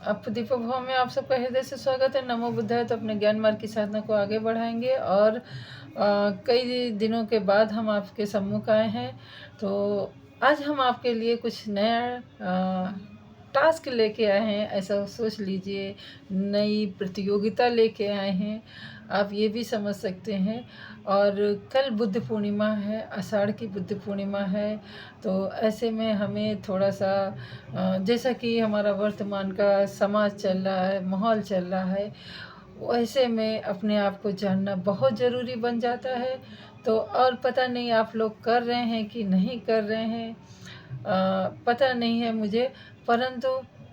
आप दीपक भवन में आप सबका हृदय से स्वागत है। नमो बुद्धाय। तो अपने ज्ञान मार्ग की साधना को आगे बढ़ाएंगे और कई दिनों के बाद हम आपके सम्मुख आए हैं। तो आज हम आपके लिए कुछ नया टास्क लेके आए हैं, ऐसा सोच लीजिए। नई प्रतियोगिता लेके आए हैं, आप ये भी समझ सकते हैं। और कल बुद्ध पूर्णिमा है, आषाढ़ की बुद्ध पूर्णिमा है। तो ऐसे में हमें थोड़ा सा जैसा कि हमारा वर्तमान का समाज चल रहा है, माहौल चल रहा है, वैसे में अपने आप को जानना बहुत ज़रूरी बन जाता है। तो और पता नहीं आप लोग कर रहे हैं कि नहीं कर रहे हैं, पता नहीं है मुझे। परंतु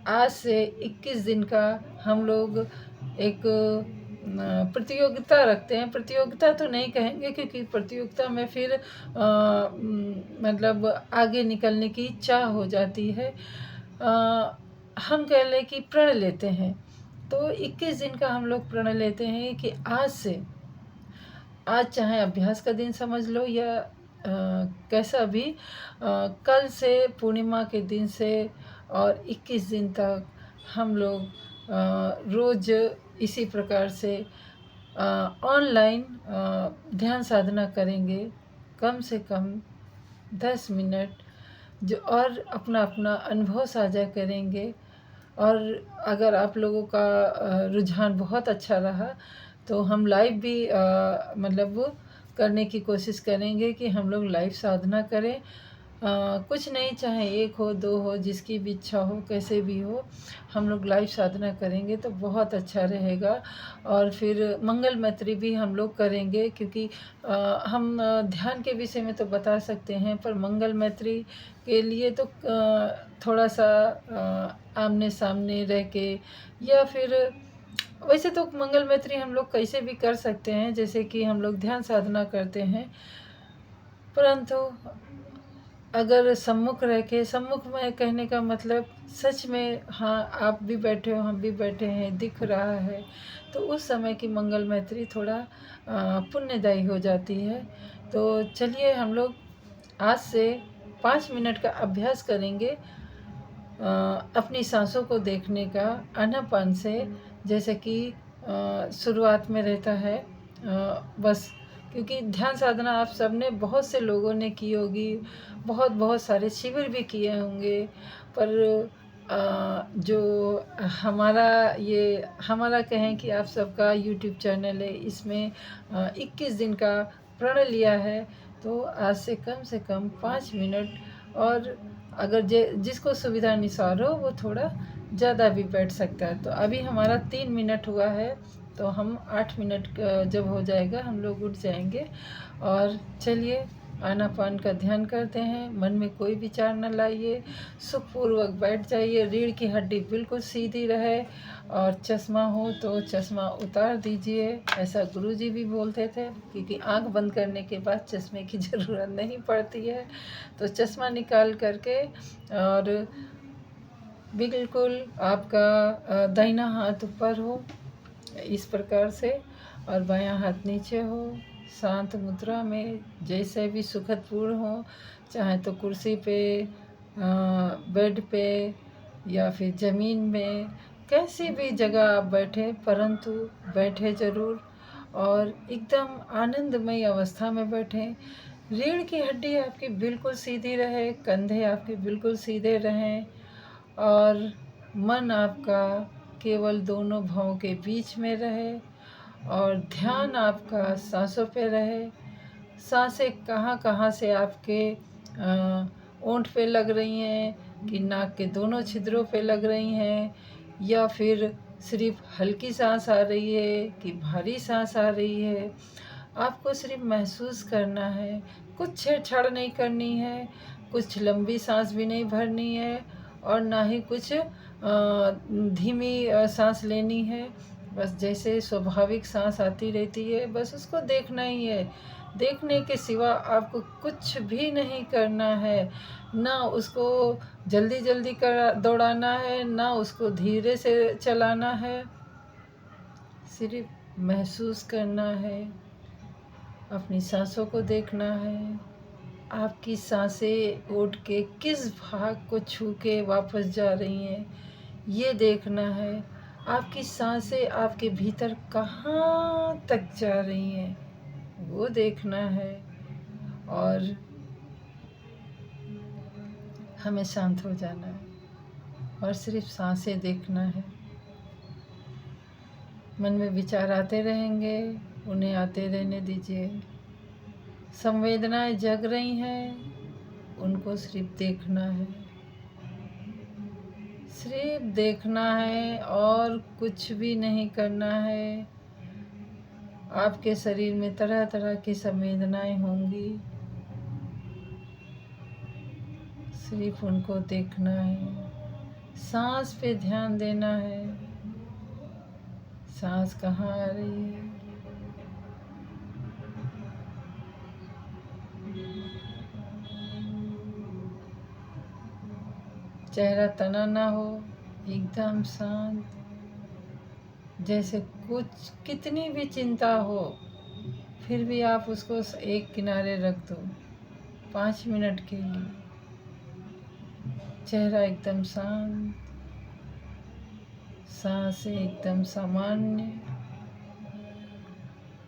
आज से 21 दिन का हम लोग एक प्रतियोगिता रखते हैं। प्रतियोगिता तो नहीं कहेंगे, क्योंकि प्रतियोगिता में फिर मतलब आगे निकलने की इच्छा हो जाती है। हम कह लें कि प्रण लेते हैं। तो 21 दिन का हम लोग प्रण लेते हैं कि आज से, आज चाहे अभ्यास का दिन समझ लो या कैसा भी, कल से पूर्णिमा के दिन से और 21 दिन तक हम लोग रोज़ इसी प्रकार से ऑनलाइन ध्यान साधना करेंगे। कम से कम 10 मिनट जो, और अपना अपना अनुभव साझा करेंगे। और अगर आप लोगों का रुझान बहुत अच्छा रहा तो हम लाइव भी मतलब वो करने की कोशिश करेंगे कि हम लोग लाइव साधना करें। कुछ नहीं, चाहे एक हो, दो हो, जिसकी भी इच्छा हो, कैसे भी हो, हम लोग लाइव साधना करेंगे तो बहुत अच्छा रहेगा। और फिर मंगल मैत्री भी हम लोग करेंगे, क्योंकि हम ध्यान के विषय में तो बता सकते हैं, पर मंगल मैत्री के लिए तो थोड़ा सा आमने सामने रह के, या फिर वैसे तो मंगल मैत्री हम लोग कैसे भी कर सकते हैं, जैसे कि हम लोग ध्यान साधना करते हैं। परंतु अगर सम्मुख रह के, सम्मुख में कहने का मतलब सच में, हाँ आप भी बैठे हो, हम भी बैठे हैं, दिख रहा है, तो उस समय की मंगल मैत्री थोड़ा पुण्यदायी हो जाती है। तो चलिए हम लोग आज से 5 मिनट का अभ्यास करेंगे अपनी सांसों को देखने का, आनापान से। जैसे कि शुरुआत में रहता है बस, क्योंकि ध्यान साधना आप सब ने, बहुत से लोगों ने की होगी, बहुत सारे शिविर भी किए होंगे। पर जो हमारा कहें कि आप सबका यूट्यूब चैनल है, इसमें 21 दिन का प्रण लिया है। तो आज से कम 5 मिनट, और अगर जिसको सुविधा अनुसार हो वो थोड़ा ज़्यादा भी बैठ सकता है। तो अभी हमारा 3 मिनट हुआ है, तो हम 8 मिनट जब हो जाएगा हम लोग उठ जाएंगे। और चलिए आनापान का ध्यान करते हैं। मन में कोई विचार न लाइए, सुखपूर्वक बैठ जाइए। रीढ़ की हड्डी बिल्कुल सीधी रहे, और चश्मा हो तो चश्मा उतार दीजिए, ऐसा गुरुजी भी बोलते थे, क्योंकि आंख बंद करने के बाद चश्मे की ज़रूरत नहीं पड़ती है। तो चश्मा निकाल करके, और बिल्कुल आपका दाहिना हाथ ऊपर हो इस प्रकार से, और बायां हाथ नीचे हो, शांत मुद्रा में, जैसे भी सुखदपूर्ण हो। चाहे तो कुर्सी पे, बेड पे, या फिर ज़मीन में, कैसी भी जगह आप बैठे, परंतु बैठे ज़रूर, और एकदम आनंदमय अवस्था में बैठें। रीढ़ की हड्डी आपकी बिल्कुल सीधी रहे, कंधे आपके बिल्कुल सीधे रहें, और मन आपका केवल दोनों भौं के बीच में रहे, और ध्यान आपका सांसों पे रहे। सांसें कहाँ कहाँ से आपके ओंठ पे लग रही हैं, कि नाक के दोनों छिद्रों पे लग रही हैं, या फिर सिर्फ हल्की सांस आ रही है कि भारी सांस आ रही है, आपको सिर्फ महसूस करना है। कुछ छेड़छाड़ नहीं करनी है, कुछ लंबी सांस भी नहीं भरनी है, और ना ही कुछ धीमी सांस लेनी है। बस जैसे स्वाभाविक सांस आती रहती है, बस उसको देखना ही है। देखने के सिवा आपको कुछ भी नहीं करना है। ना उसको जल्दी जल्दी कर दौड़ाना है, ना उसको धीरे से चलाना है, सिर्फ महसूस करना है, अपनी सांसों को देखना है। आपकी सांसें उठ के किस भाग को छू के वापस जा रही हैं, ये देखना है आपकी सांसें आपके भीतर कहाँ तक जा रही हैं, वो देखना है। और हमें शांत हो जाना है और सिर्फ सांसें देखना है। मन में विचार आते रहेंगे, उन्हें आते रहने दीजिए। संवेदनाएं जग रही हैं, उनको सिर्फ देखना है, सिर्फ देखना है और कुछ भी नहीं करना है। आपके शरीर में तरह तरह की संवेदनाएं होंगी, सिर्फ उनको देखना है। सांस पे ध्यान देना है, सांस कहाँ आ रही है। चेहरा तना ना हो, एकदम शांत, जैसे कुछ कितनी भी चिंता हो फिर भी आप उसको एक किनारे रख दो 5 मिनट के लिए। चेहरा एकदम शांत, सांसें एकदम सामान्य,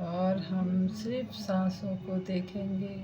और हम सिर्फ सांसों को देखेंगे।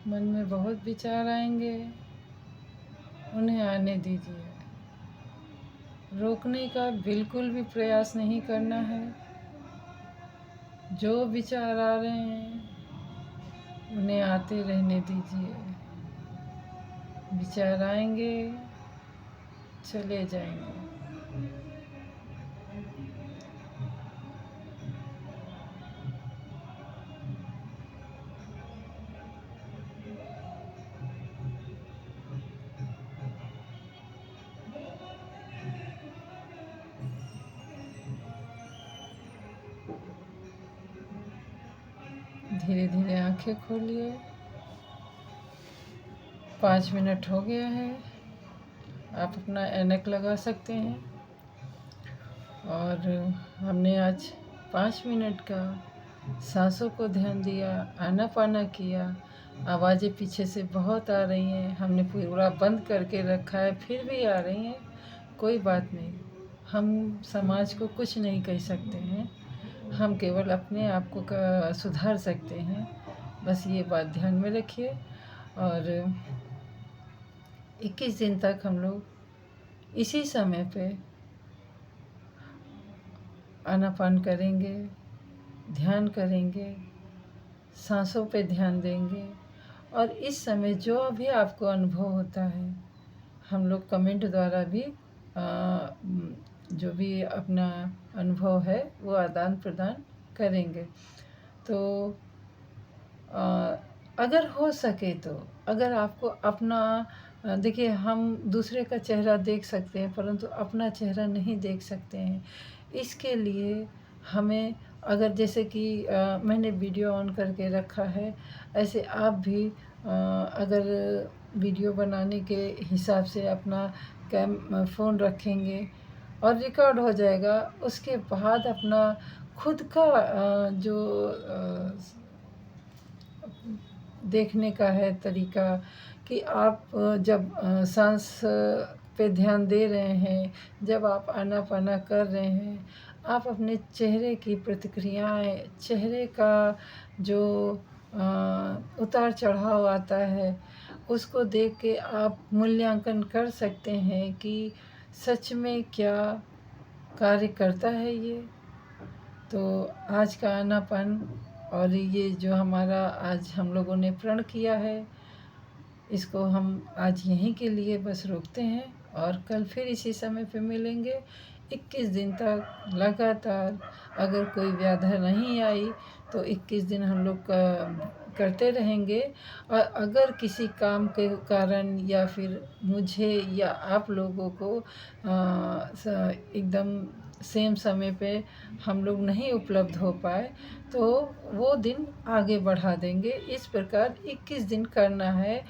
मन में बहुत विचार आएंगे, उन्हें आने दीजिए। रोकने का बिल्कुल भी प्रयास नहीं करना है। जो विचार आ रहे हैं उन्हें आते रहने दीजिए। विचार आएंगे, चले जाएंगे। धीरे धीरे आंखें खोलिए। 5 मिनट हो गया है, आप अपना ऐनक लगा सकते हैं। और हमने आज 5 मिनट का सांसों को ध्यान दिया, आनापाना किया। आवाज़ें पीछे से बहुत आ रही हैं, हमने पूरा बंद करके रखा है, फिर भी आ रही हैं। कोई बात नहीं, हम समाज को कुछ नहीं कह सकते हैं, हम केवल अपने आप को सुधार सकते हैं। बस ये बात ध्यान में रखिए। और 21 दिन तक हम लोग इसी समय पे आनापान करेंगे, ध्यान करेंगे, सांसों पे ध्यान देंगे। और इस समय जो भी आपको अनुभव होता है, हम लोग कमेंट द्वारा भी जो भी अपना अनुभव है वो आदान प्रदान करेंगे। तो अगर हो सके तो, अगर आपको अपना देखिए, हम दूसरे का चेहरा देख सकते हैं परंतु अपना चेहरा नहीं देख सकते हैं। इसके लिए हमें, अगर जैसे कि मैंने वीडियो ऑन करके रखा है, ऐसे आप भी अगर वीडियो बनाने के हिसाब से अपना फ़ोन रखेंगे और रिकॉर्ड हो जाएगा। उसके बाद अपना खुद का जो देखने का है तरीका कि आप जब सांस पे ध्यान दे रहे हैं, जब आप आनापाना कर रहे हैं, आप अपने चेहरे की प्रतिक्रियाएं, चेहरे का जो उतार चढ़ाव आता है, उसको देख के आप मूल्यांकन कर सकते हैं कि सच में क्या कार्य करता है ये। तो आज का आनापान और ये जो हमारा आज हम लोगों ने प्रण किया है, इसको हम आज यहीं के लिए बस रोकते हैं और कल फिर इसी समय पे मिलेंगे। 21 दिन तक लगातार अगर कोई व्याधा नहीं आई तो 21 दिन हम लोग करते रहेंगे। और अगर किसी काम के कारण या फिर मुझे या आप लोगों को एकदम सेम समय पे हम लोग नहीं उपलब्ध हो पाए तो वो दिन आगे बढ़ा देंगे। इस प्रकार 21 दिन करना है।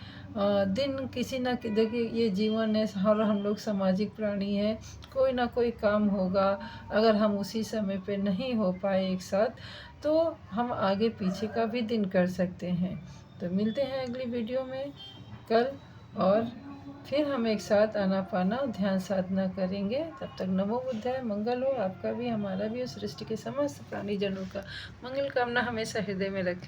दिन किसी ना देखिए ये जीवन है और हम लोग सामाजिक प्राणी हैं, कोई ना कोई काम होगा। अगर हम उसी समय पे नहीं हो पाए एक साथ तो हम आगे पीछे का भी दिन कर सकते हैं। तो मिलते हैं अगली वीडियो में कल और फिर हम एक साथ आनापाना ध्यान साधना करेंगे। तब तक नमो बुद्धाय। मंगल हो आपका भी, हमारा भी और सृष्टि के समस्त प्राणी जनों का। मंगल कामना हमेशा हृदय में रखें।